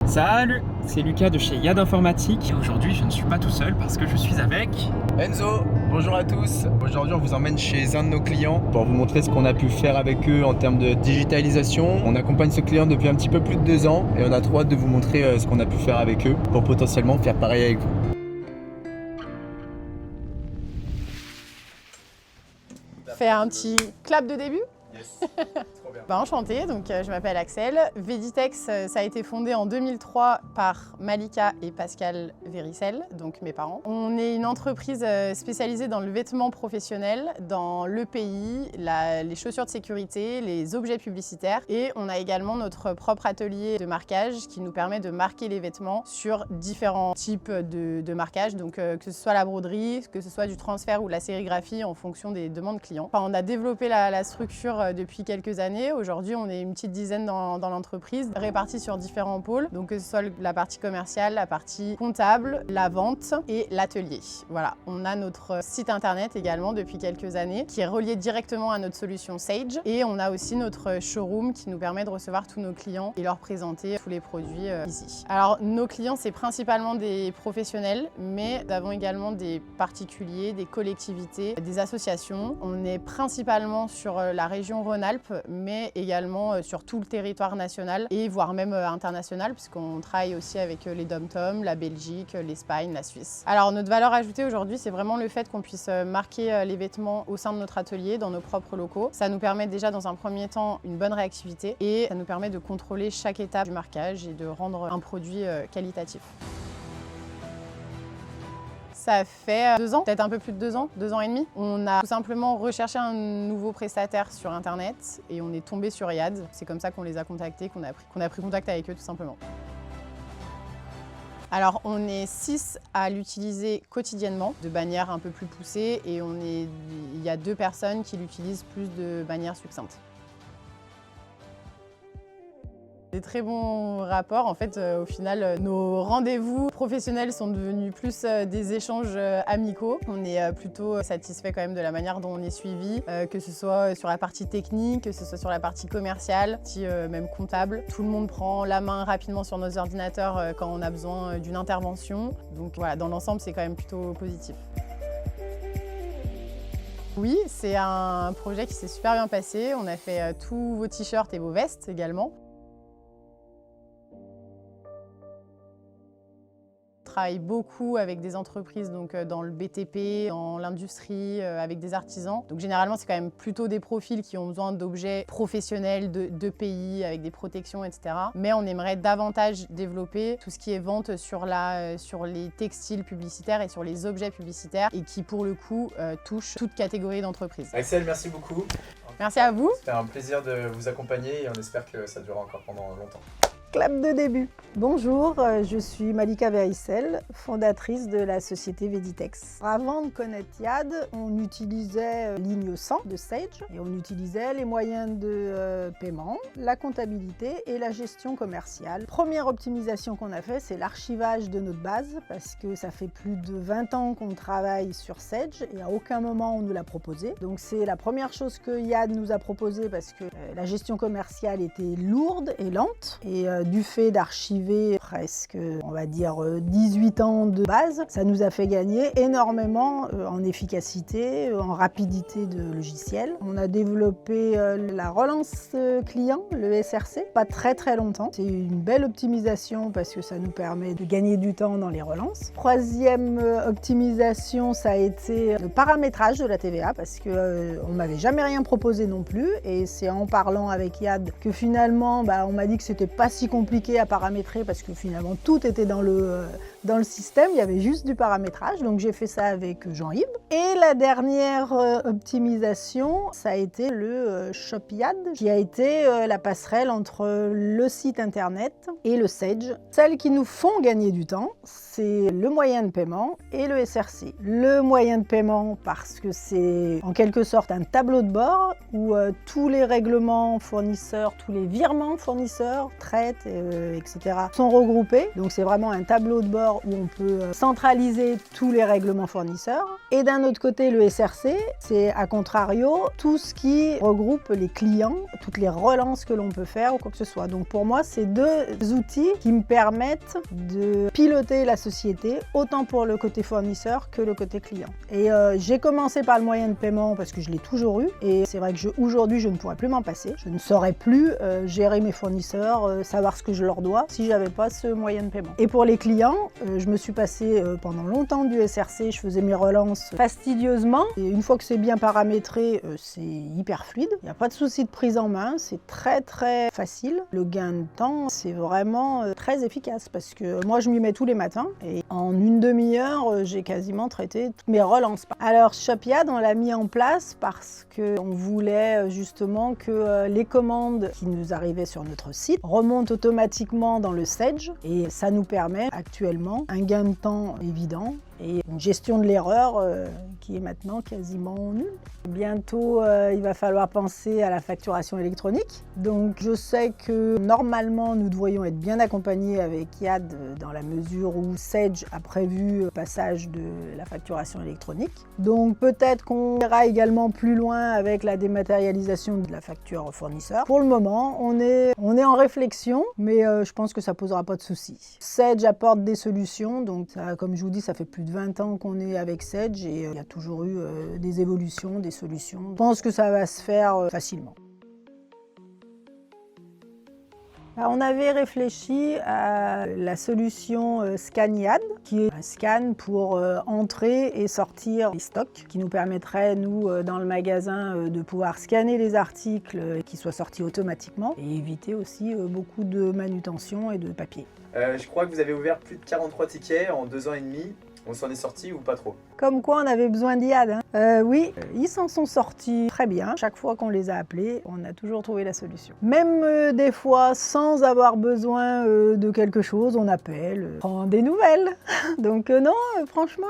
Salut, c'est Lucas de chez Yad Informatique et aujourd'hui je ne suis pas tout seul parce que je suis avec... Enzo, bonjour à tous. Aujourd'hui on vous emmène chez un de nos clients pour vous montrer ce qu'on a pu faire avec eux en termes de digitalisation. On accompagne ce client depuis un petit peu plus de 2 ans et on a trop hâte de vous montrer ce qu'on a pu faire avec eux pour potentiellement faire pareil avec vous. Fais un petit clap de début. Yes, trop bien. Enchantée, donc je m'appelle Axel. Veditex, ça a été fondé en 2003 par Malika et Pascal Véricel, donc mes parents. On est une entreprise spécialisée dans le vêtement professionnel, dans l'EPI, les chaussures de sécurité, les objets publicitaires et on a également notre propre atelier de marquage qui nous permet de marquer les vêtements sur différents types de marquage, donc que ce soit la broderie, que ce soit du transfert ou de la sérigraphie en fonction des demandes clients. Enfin, on a développé la structure depuis quelques années. Aujourd'hui, on est une petite dizaine dans l'entreprise, répartis sur différents pôles. Donc que ce soit la partie commerciale, la partie comptable, la vente et l'atelier. Voilà, on a notre site internet également depuis quelques années qui est relié directement à notre solution Sage. Et on a aussi notre showroom qui nous permet de recevoir tous nos clients et leur présenter tous les produits ici. Alors nos clients, c'est principalement des professionnels, mais nous avons également des particuliers, des collectivités, des associations. On est principalement sur la région Rhône-Alpes, mais également sur tout le territoire national et voire même international, puisqu'on travaille aussi avec les DOM-TOM, la Belgique, l'Espagne, la Suisse. Alors notre valeur ajoutée aujourd'hui, c'est vraiment le fait qu'on puisse marquer les vêtements au sein de notre atelier, dans nos propres locaux. Ça nous permet déjà dans un premier temps une bonne réactivité et ça nous permet de contrôler chaque étape du marquage et de rendre un produit qualitatif. Ça fait 2 ans, peut-être un peu plus de 2 ans, 2 ans et demi. On a tout simplement recherché un nouveau prestataire sur internet et on est tombé sur Yad. C'est comme ça qu'on les a contactés, qu'on a pris contact avec eux tout simplement. Alors on est 6 à l'utiliser quotidiennement de manière un peu plus poussée et il y a 2 personnes qui l'utilisent plus de manière succincte. Des très bons rapports. En fait, au final, nos rendez-vous professionnels sont devenus plus des échanges amicaux. On est plutôt satisfait quand même de la manière dont on est suivi, que ce soit sur la partie technique, que ce soit sur la partie commerciale, même comptable. Tout le monde prend la main rapidement sur nos ordinateurs quand on a besoin d'une intervention. Donc voilà, dans l'ensemble, c'est quand même plutôt positif. Oui, c'est un projet qui s'est super bien passé. On a fait tous vos t-shirts et vos vestes également. On travaille beaucoup avec des entreprises donc dans le BTP, dans l'industrie, avec des artisans. Donc généralement, c'est quand même plutôt des profils qui ont besoin d'objets professionnels, de pays, avec des protections, etc. Mais on aimerait davantage développer tout ce qui est vente sur les textiles publicitaires et sur les objets publicitaires et qui, pour le coup, touche toute catégorie d'entreprise. Axel, merci beaucoup. Merci à vous. C'était un plaisir de vous accompagner et on espère que ça durera encore pendant longtemps. Clap de début. Bonjour, je suis Malika Véricel, fondatrice de la société Veditex. Avant de connaître Yad, on utilisait Ligne 100 de Sage et on utilisait les moyens de paiement, la comptabilité et la gestion commerciale. Première optimisation qu'on a fait, c'est l'archivage de notre base parce que ça fait plus de 20 ans qu'on travaille sur Sage et à aucun moment on nous l'a proposé. Donc c'est la première chose que Yad nous a proposé parce que la gestion commerciale était lourde et lente et du fait d'archiver presque, on va dire, 18 ans de base, ça nous a fait gagner énormément en efficacité, en rapidité de logiciel. On a développé la relance client, le SRC, pas très longtemps. C'est une belle optimisation parce que ça nous permet de gagner du temps dans les relances. Troisième optimisation, ça a été le paramétrage de la TVA parce qu'on ne m'avait jamais rien proposé non plus et c'est en parlant avec Yad que finalement on m'a dit que c'était pas si compliqué à paramétrer parce que finalement tout était dans le système, il y avait juste du paramétrage, donc j'ai fait ça avec Jean-Yves. Et la dernière optimisation, ça a été le Shop Yad, qui a été la passerelle entre le site internet et le Sage. Celles qui nous font gagner du temps, c'est le moyen de paiement et le SRC. Le moyen de paiement parce que c'est en quelque sorte un tableau de bord où tous les règlements fournisseurs, tous les virements fournisseurs, traitent, fenêtres, etc. sont regroupés. Donc c'est vraiment un tableau de bord où on peut centraliser tous les règlements fournisseurs. Et d'un autre côté, le SRC, c'est à contrario tout ce qui regroupe les clients, toutes les relances que l'on peut faire ou quoi que ce soit. Donc pour moi, c'est deux outils qui me permettent de piloter la société, autant pour le côté fournisseur que le côté client. Et j'ai commencé par le moyen de paiement parce que je l'ai toujours eu. Et c'est vrai que aujourd'hui, je ne pourrais plus m'en passer. Je ne saurais plus gérer mes fournisseurs, savoir ce que je leur dois si j'avais pas ce moyen de paiement. Et pour les clients, je me suis passée pendant longtemps du SRC, je faisais mes relances fastidieusement. Et une fois que c'est bien paramétré, c'est hyper fluide. Il n'y a pas de souci de prise en main, c'est très très facile. Le gain de temps, c'est vraiment très efficace parce que moi je m'y mets tous les matins et en une demi-heure, j'ai quasiment traité toutes mes relances. Alors Shopyad, on l'a mis en place parce qu'on voulait justement que les commandes qui nous arrivaient sur notre site remontent automatiquement dans le Sage et ça nous permet actuellement un gain de temps évident et une gestion de l'erreur qui est maintenant quasiment nulle. Bientôt, il va falloir penser à la facturation électronique. Donc je sais que normalement, nous devrions être bien accompagnés avec Yad dans la mesure où Sage a prévu le passage de la facturation électronique. Donc peut-être qu'on ira également plus loin avec la dématérialisation de la facture fournisseur. Pour le moment, on est en réflexion, mais je pense que ça ne posera pas de soucis. Sage apporte des solutions, donc ça, comme je vous dis, ça fait plus de 20 ans qu'on est avec Sage et il y a toujours eu des évolutions, des solutions. Je pense que ça va se faire facilement. Alors, on avait réfléchi à la solution ScanYad, qui est un scan pour entrer et sortir les stocks, qui nous permettrait, nous, dans le magasin, de pouvoir scanner les articles qui soient sortis automatiquement et éviter aussi beaucoup de manutention et de papier. Je crois que vous avez ouvert plus de 43 tickets en 2 ans et demi. On s'en est sorti ou pas trop? Comme quoi on avait besoin d'Yad. Oui, ils s'en sont sortis très bien. Chaque fois qu'on les a appelés, on a toujours trouvé la solution. Même des fois, sans avoir besoin de quelque chose, on appelle, prend des nouvelles. Donc non, franchement,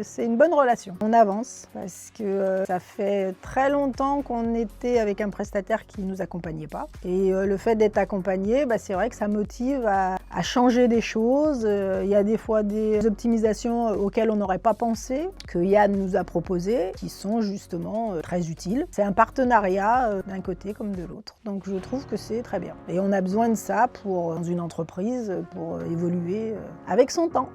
c'est une bonne relation. On avance parce que ça fait très longtemps qu'on était avec un prestataire qui ne nous accompagnait pas. Et le fait d'être accompagné, c'est vrai que ça motive à changer des choses. Il y a des fois des optimisations auxquelles on n'aurait pas pensé, que Yann nous a proposées, qui sont justement très utiles. C'est un partenariat d'un côté comme de l'autre. Donc je trouve que c'est très bien. Et on a besoin de ça dans une entreprise pour évoluer avec son temps.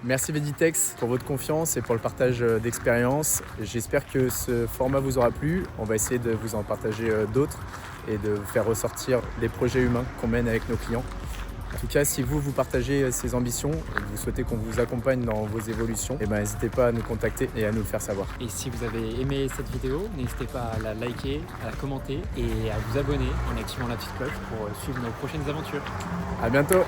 Merci Veditex pour votre confiance et pour le partage d'expérience. J'espère que ce format vous aura plu. On va essayer de vous en partager d'autres et de faire ressortir les projets humains qu'on mène avec nos clients. En tout cas, si vous partagez ces ambitions et que vous souhaitez qu'on vous accompagne dans vos évolutions, n'hésitez pas à nous contacter et à nous le faire savoir. Et si vous avez aimé cette vidéo, n'hésitez pas à la liker, à la commenter et à vous abonner en activant la petite cloche pour suivre nos prochaines aventures. À bientôt!